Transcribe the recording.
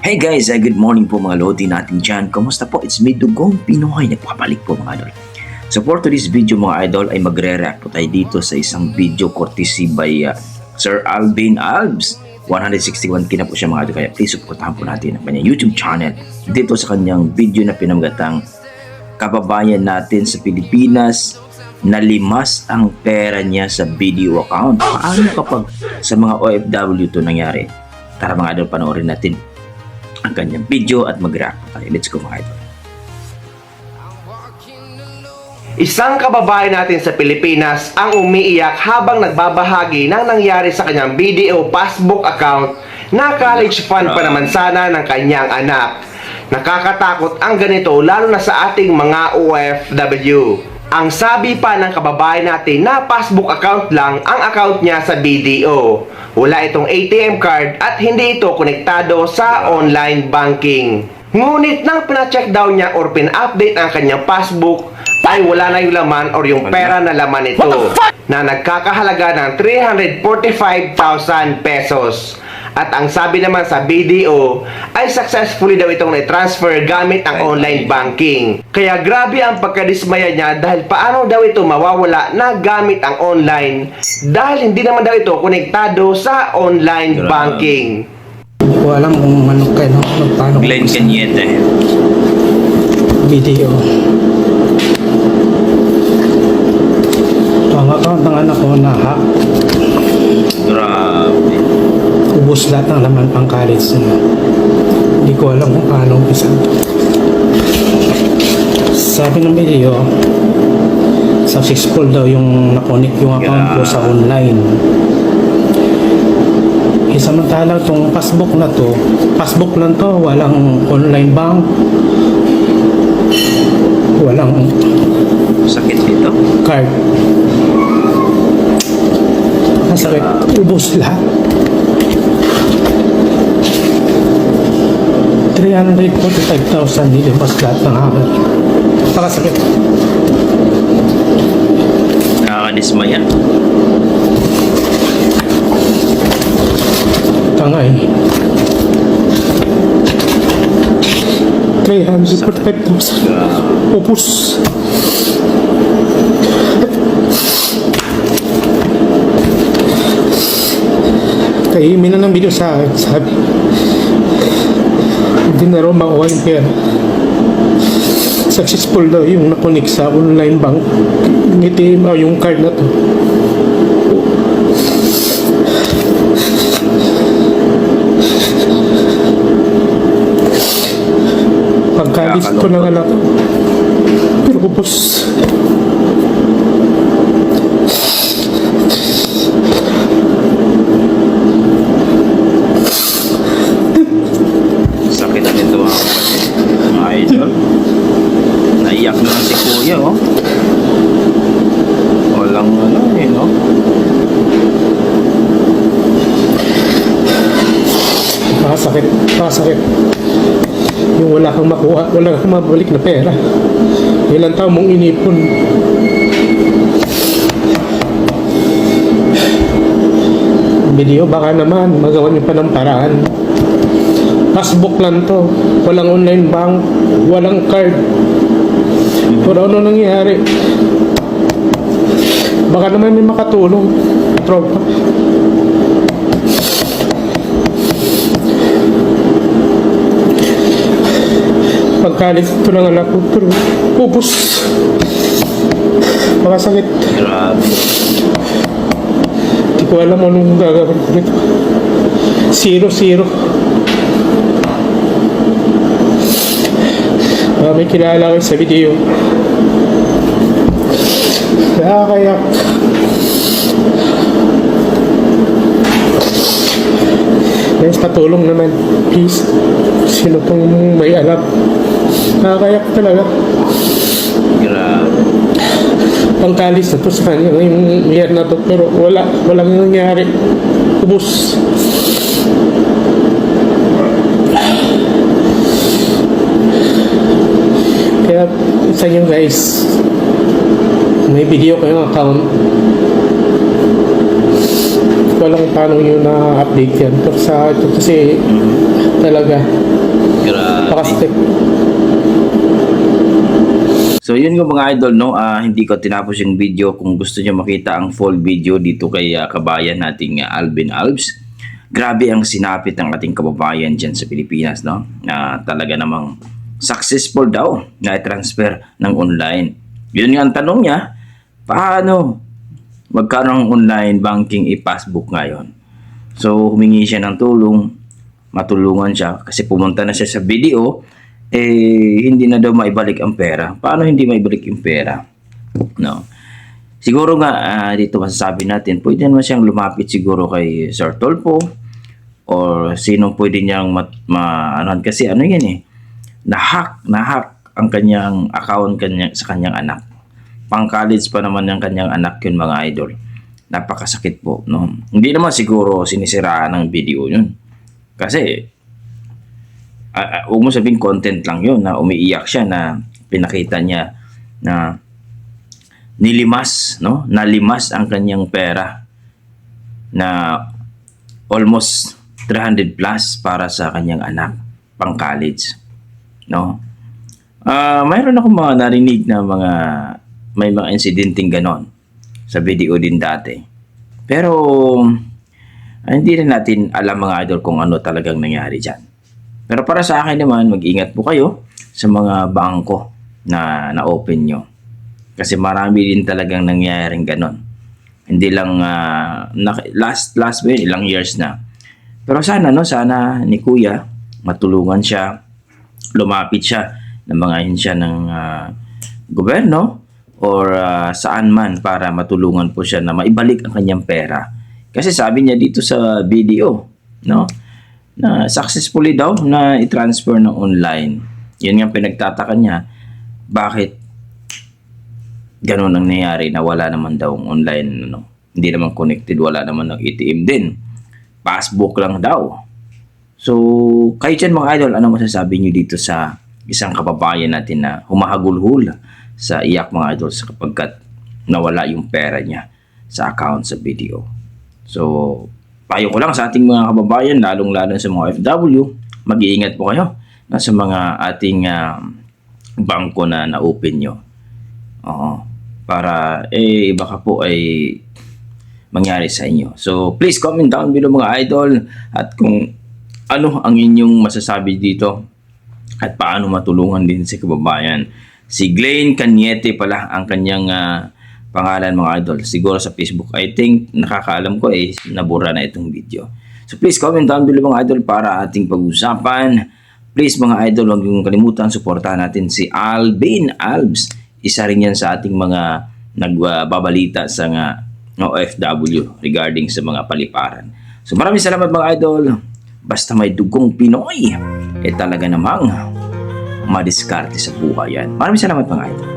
Hey guys, good morning po mga lodi natin dyan. Kamusta po? It's me, Dugong Pinoy. Nagpapalik po mga idol. So for today's video mga idol ay magre-react po tayo dito sa isang video courtesy by Sir Alvin Albs. 161k na po siya mga idol. Kaya please supportahan po natin ang kanyang YouTube channel. Dito sa kanyang video na pinamagatang kababayan natin sa Pilipinas nalimas ang pera niya sa video account. Paano kapag sa mga OFW to nangyari? Tara mga idol, panoorin natin ang kanyang video at mag-react tayo. Let's go mga idol. Isang kababayan natin sa Pilipinas ang umiiyak habang nagbabahagi ng nangyari sa kanyang BDO passbook account na college fund pa naman sana ng kanyang anak. Nakakatakot ang ganito lalo na sa ating mga OFW. Ang sabi pa ng kababayan natin na passbook account lang ang account niya sa BDO. Wala itong ATM card at hindi ito konektado sa online banking. Ngunit nang pina-check daw niya or pina-update ang kanyang passbook, ay wala na yung laman or yung pera na laman ito na nagkakahalaga ng 345,000 pesos. At ang sabi naman sa BDO ay successfully daw itong na-transfer gamit ang online banking. Kaya grabe ang pagkadismaya niya dahil paano daw ito mawawala na gamit ang online dahil hindi naman daw ito konektado sa online banking. Hindi ko alam kung ano kayo, paano Glenn Cañete. video. Ang account ng anak ko na-hack. Grabe. Ubus lahat ng laman pang college niya. Hindi ko alam kung paano umpisa. Sabi ng video, successful daw yung nakonek yung account ko sa online. Samantala itong passbook na to, passbook lang to, walang online bank, walang Sakit dito. card. Masakit, ubos lahat. 345,000 nilabas lahat ng hacker. Napakasakit. Nakakadismaya. Tangay. 345,000. Upos. Kahimin na ng video sa akin. Sabi, hindi na raw makuha yung pera. Successful daw yung nakonik sa online bank. Ngiti yung card na to. Pagkalis ko ng anak, pero upos. Sakit na nito mga idol. Naiyak na si kuya oh. Walang ano eh no. Pakasakit. Yung wala kang makuha, wala kang mabalik na pera. Ilang taon mong inipon. Video, baka naman magawa niyo pa ng paraan. Passbook lang to, walang online bank, walang card. Pero ano nangyari? Baka naman may makatulong. Tropa. Pagkalit ito ng anak ko, pero upos. Makasakit. Grabe. Hindi ko alam anong gagawin ko nito. 0-0. May kilala ko sa video. Nakakayak. Guys, patulong naman. Please. Sino pong may alam? Nakakayak talaga. Grabe. Pangkalis na to sa kanya yung year na to, pero walang nangyari. Ubus. Kaya sa inyo guys, may video kayong account, ko lang paano nyo na-update yan. Pero sa ito kasi talaga Grabe. Pakastik. So yun yung mga idol, no? Hindi ko tinapos yung video. Kung gusto niyo makita ang full video dito kay kabayan nating Alvin Alves. Grabe ang sinapit ng ating kababayan dyan sa Pilipinas, no? Talaga namang successful daw na transfer ng online. Yun nga ang tanong niya, paano magkaroon ng online banking e-passbook ngayon? So humingi siya ng tulong, matulungan siya kasi pumunta na siya sa BDO, hindi na daw maibalik ang pera. Paano hindi maibalik yung pera? No. Siguro nga dito masasabi natin, pwede naman siyang lumapit siguro kay Sir Tolpo or sino pwede niyang kasi ano yan nahack ang kanyang account sa kanyang anak. Pang-college pa naman ng kanyang anak yun mga idol. Napakasakit po, no? Hindi naman siguro sinisiraan ng video yun. Kasi huwag mo sabihin content lang yun na umiiyak siya na pinakita niya na nilimas, no? Nalimas ang kanyang pera na almost 300 plus para sa kanyang anak pang college, no? Mayroon akong mga narinig na may mga insidenteng ganon sa video din dati. Pero hindi rin natin alam mga idol kung ano talagang nangyari dyan. Pero para sa akin naman, mag-ingat po kayo sa mga bangko na na-open nyo. Kasi marami din talagang nangyayaring ganon. Hindi lang last ilang years na. Pero sana ni Kuya matulungan siya, lumapit siya ng mga ahensya ng gobyerno or saan man para matulungan po siya na maibalik ang kanyang pera. Kasi sabi niya dito sa video, no? Na successfully daw na i-transfer ng online. Yun nga pinagtataka niya, bakit ganun ang nangyari na wala naman daw online, no? Hindi naman connected, wala naman ng ATM din. Passbook lang daw. So, kayo dyan mga idol, ano masasabi niyo dito sa isang kababayan natin na humahagulhul sa iyak mga idol sa kapagkat nawala yung pera niya sa account sa video. So, payo ko lang sa ating mga kababayan, lalong-lalo sa mga FW, mag-iingat po kayo sa mga ating bangko na na-open nyo. Para baka po ay mangyari sa inyo. So, please comment down below mga idol at kung ano ang inyong masasabi dito at paano matulungan din si kababayan. Si Glenn Cañete pala ang kanyang pangalan mga idol. Siguro sa Facebook. I think nakakaalam ko nabura na itong video. So please comment down below mga idol para ating pag-usapan. Please mga idol, huwag yung kalimutan, suportahan natin si Alvin Alves. Isa rin yan sa ating mga nagbabalita sa OFW regarding sa mga paliparan. So maraming salamat mga idol. Basta may dugong Pinoy, talaga namang madiskarte sa buhay yan. Maraming salamat mga idol.